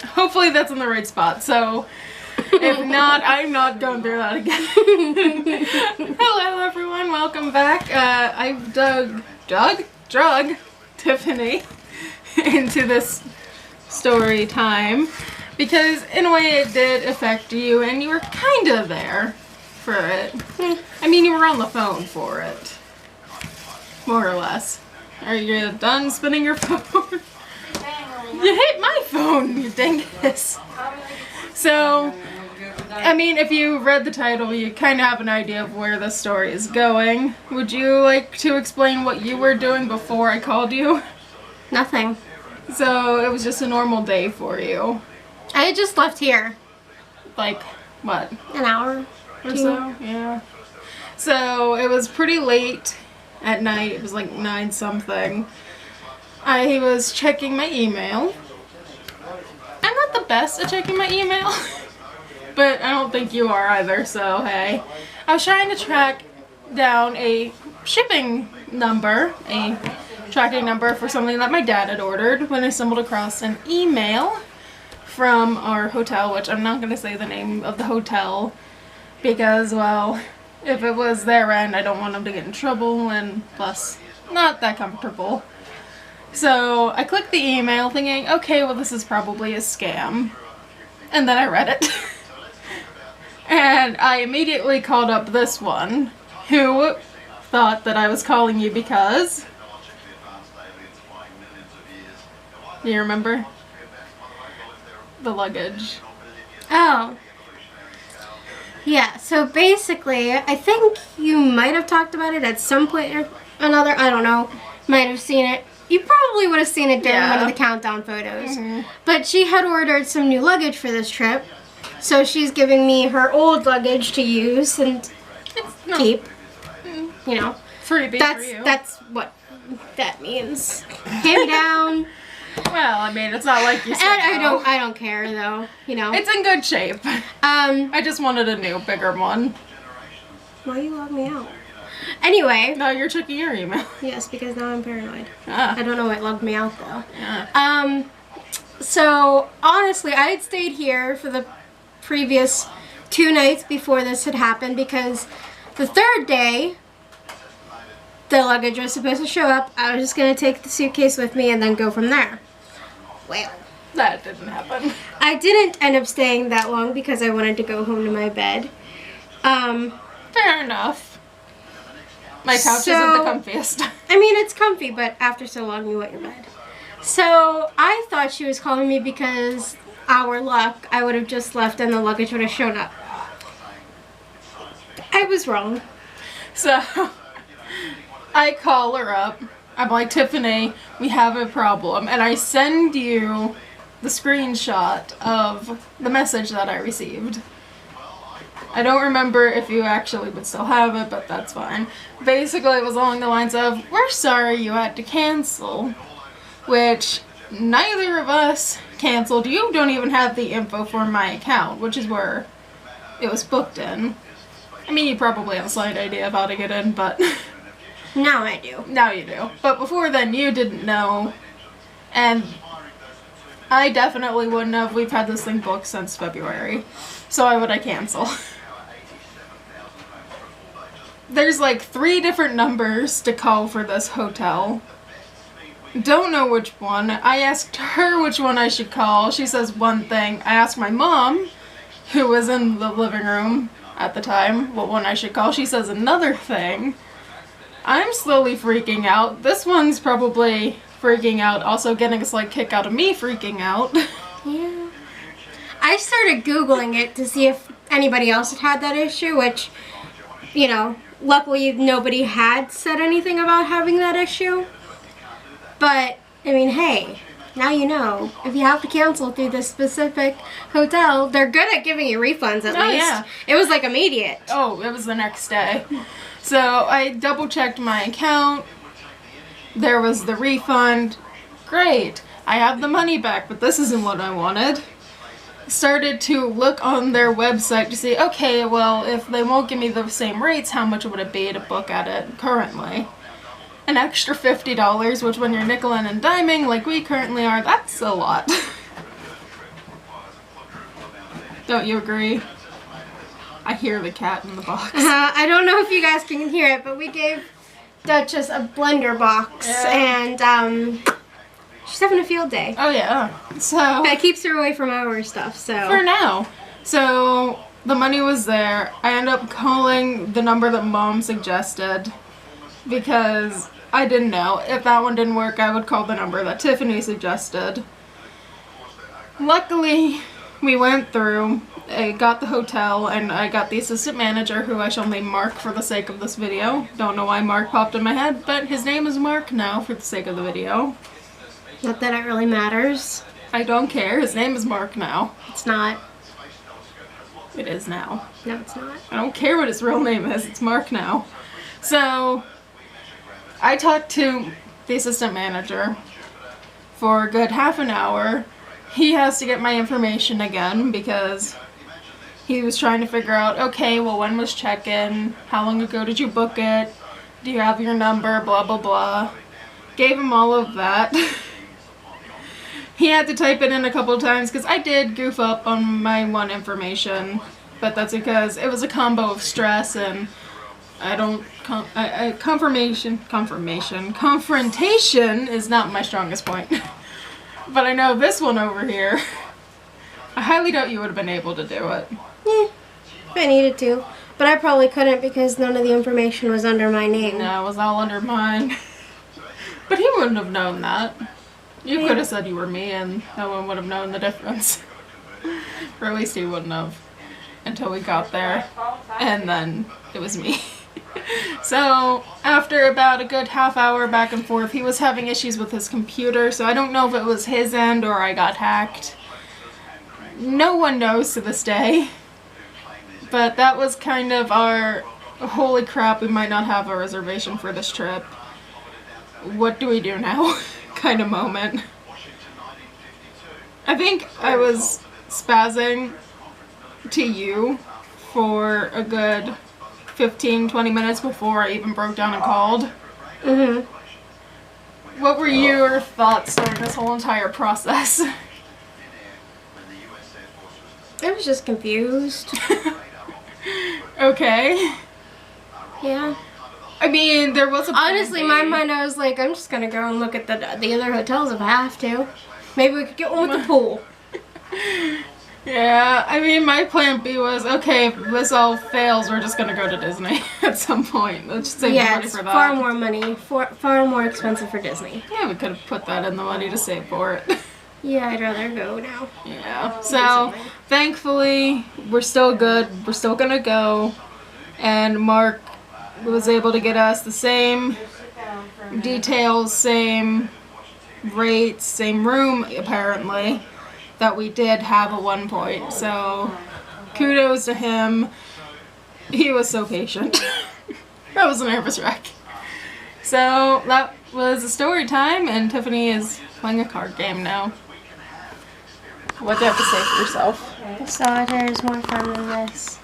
Hopefully that's in the right spot. So if not, I'm not going through that again. Hello everyone, welcome back. I've drug Tiffany into this story time because in a way it did affect you and you were kind of there for it. I mean, you were on the phone for it. More or less. Are you done spinning your phone? You hit my phone, you dingus. So, I mean, if you read the title, you kind of have an idea of where the story is going. Would you like to explain what you were doing before I called you? Nothing. So, it was just a normal day for you. I had just left here. Like, what? An hour Or so? Yeah. So, it was pretty late at night. It was like 9 something. I was checking my email. I'm not the best at checking my email, but I don't think you are either, so hey. I was trying to track down a shipping number, a tracking number for something that my dad had ordered when I stumbled across an email from our hotel, which I'm not going to say the name of the hotel because, well, if it was their end, I don't want them to get in trouble, and plus, not that comfortable. So I clicked the email thinking, okay, well this is probably a scam. And then I read it. And I immediately called up this one, who thought that I was calling you because... Do you remember? The luggage. Oh. Yeah, so basically, I think you might have talked about it at some point or another. I don't know. Might have seen it. You probably would have seen it during one of the countdown photos. But she had ordered some new luggage for this trip. So she's giving me her old luggage to use and keep. You know. Freebie for you. That's what that means. Hand down. Well, I mean, it's not like you said And I don't care though, you know. It's in good shape. I just wanted a new, bigger one. Why you log me out? Anyway. No, you're checking your email. Yes, because now I'm paranoid. Ah. I don't know what logged me out though. Yeah. So honestly, I had stayed here for the previous 2 nights before this had happened because the third day the luggage was supposed to show up. I was just going to take the suitcase with me and then go from there. Well, that didn't happen. I didn't end up staying that long because I wanted to go home to my bed. Fair enough. My couch isn't the comfiest. I mean, it's comfy, but after so long, you wet your bed. So I thought she was calling me because our luck, I would have just left and the luggage would have shown up. I was wrong. So I call her up. I'm like, Tiffany, we have a problem. And I send you the screenshot of the message that I received. I don't remember if you actually would still have it, but that's fine. Basically, it was along the lines of, we're sorry you had to cancel. Which, neither of us canceled. You don't even have the info for my account, which is where it was booked in. I mean, you probably have a slight idea of how to get in, but... Now I do. Now you do. But before then, you didn't know. And I definitely wouldn't have. We've had this thing booked since February. So why would I cancel? There's like 3 different numbers to call for this hotel. Don't know which one. I asked her which one I should call. She says one thing. I asked my mom, who was in the living room at the time, what one I should call. She says another thing. I'm slowly freaking out. This one's probably freaking out, also getting a slight kick out of me freaking out. Yeah. I started Googling it to see if anybody else had had that issue, which, you know, luckily nobody had said anything about having that issue. But, I mean, hey, now you know. If you have to cancel through this specific hotel, they're good at giving you refunds at least. Yeah. It was like immediate. Oh, it was the next day. So I double checked my account. There was the refund. Great. I have the money back, but this isn't what I wanted. Started to look on their website to see, okay, well, if they won't give me the same rates, how much would it be to book at it currently? An extra $50, which when you're nickel and diming like we currently are, that's a lot. Don't you agree? I hear the cat in the box. I don't know if you guys can hear it, but we gave Duchess a blender box, and she's having a field day. Oh yeah. So That keeps her away from our stuff. So for now. So the money was there. I ended up calling the number that Mom suggested because I didn't know. If that one didn't work, I would call the number that Tiffany suggested. Luckily, we went through. I got the hotel, and I got the assistant manager, who I shall name Mark for the sake of this video. Don't know why Mark popped in my head, but his name is Mark now for the sake of the video. not that it really matters. I don't care. His name is Mark now. It's not. It is now. No, it's not. I don't care what his real name is. It's Mark now. So, I talked to the assistant manager for a good half an hour. He has to get my information again because he was trying to figure out, okay, well, when was check-in? How long ago did you book it? Do you have your number? Blah, blah, blah. Gave him all of that. He had to type it in a couple of times because I did goof up on my one information, but that's because it was a combo of stress and confrontation is not my strongest point. But I know this one over here, I highly doubt you would have been able to do it. If I needed to. But I probably couldn't because none of the information was under my name. No, it was all under mine. But he wouldn't have known that. You could have said you were me and no one would have known the difference. Or at least he wouldn't have. Until we got there. And then it was me. So, after about a good half hour back and forth, he was having issues with his computer, so I don't know if it was his end or I got hacked. No one knows to this day. But that was kind of our, holy crap, we might not have a reservation for this trip. What do we do now? kind of moment. I think I was spazzing to you for a good 15-20 minutes before I even broke down and called. What were your thoughts during this whole entire process? I was just confused. Okay. Yeah. I mean, there was a Honestly, in my mind, I was like, I'm just gonna go and look at the other hotels if I have to. Maybe we could get one with the pool. Yeah, I mean, my plan B was, okay, if this all fails, we're just gonna go to Disney at some point. Let's just save the money it's for that. far more money, far more expensive for Disney. Yeah, we could have put that in the money to save for it. Yeah, I'd rather go now. Yeah, so thankfully, we're still good. We're still gonna go. And Mark was able to get us the same details, same rates, same room, apparently, that we did have at one point. So, kudos to him. He was so patient. That was a nervous wreck. So, that was a story time, and Tiffany is playing a card game now. What do you have to say for yourself? Solitaire is more fun than this.